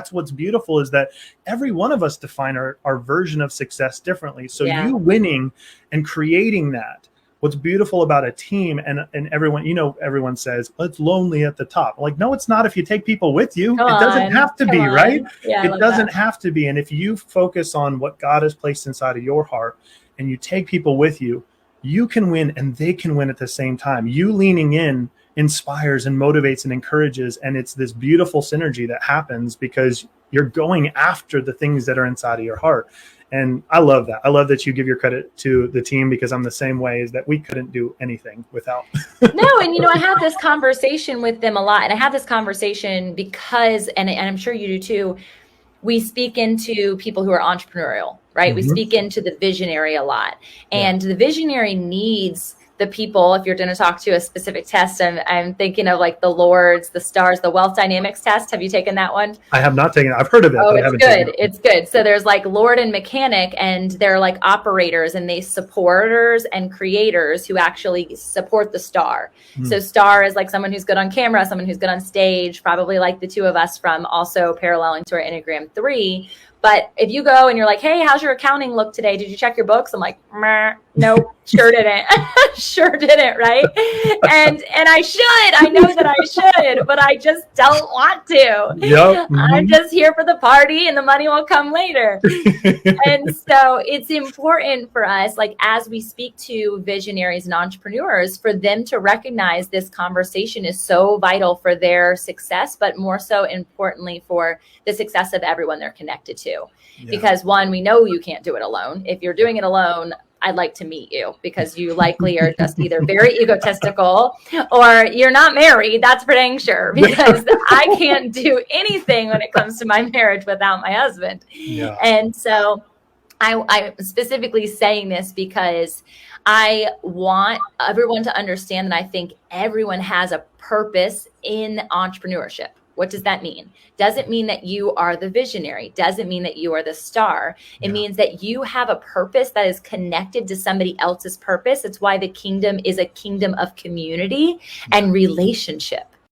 that's what's beautiful, is that every one of us define our version of success differently. So you winning and creating that, what's beautiful about a team and everyone, everyone says, well, it's lonely at the top. Like, no, it's not if you take people with you. It doesn't have to be, right? Yeah, it doesn't have to be. And if you focus on what God has placed inside of your heart and you take people with you, you can win and they can win at the same time. You leaning in inspires and motivates and encourages. And it's this beautiful synergy that happens because you're going after the things that are inside of your heart. And I love that. I love that you give your credit to the team, because I'm the same way, is that we couldn't do anything without. No. And, I have this conversation with them a lot. And I have this conversation because, and I'm sure you do too, we speak into people who are entrepreneurial, right? Mm-hmm. We speak into the visionary a lot. And the visionary needs the people. If you're going to talk to a specific test, I'm thinking of like the Lords, the Stars, the Wealth Dynamics test. Have you taken that one? I have not taken it. I've heard of it. Oh, it's good. It's good. So there's like Lord and Mechanic, and they're like operators, and they supporters and creators who actually support the Star. So Star is like someone who's good on camera, someone who's good on stage, probably like the two of us from also paralleling to our Enneagram 3. But if you go and you're like, hey, how's your accounting look today? Did you check your books? I'm like, nope, sure didn't. Sure didn't, right? And I should. I know that I should, but I just don't want to. Yep. I'm just here for the party, and the money will come later. And so it's important for us, like as we speak to visionaries and entrepreneurs, for them to recognize this conversation is so vital for their success, but more so importantly for the success of everyone they're connected to. Because one, we know you can't do it alone. If you're doing it alone, I'd like to meet you, because you likely are just either very egotistical or you're not married. That's for dang sure, because I can't do anything when it comes to my marriage without my husband. Yeah. And so I'm specifically saying this because I want everyone to understand that I think everyone has a purpose in entrepreneurship. What does that mean? Doesn't mean that you are the visionary. Doesn't mean that you are the star. It means that you have a purpose that is connected to somebody else's purpose. It's why the kingdom is a kingdom of community and relationship.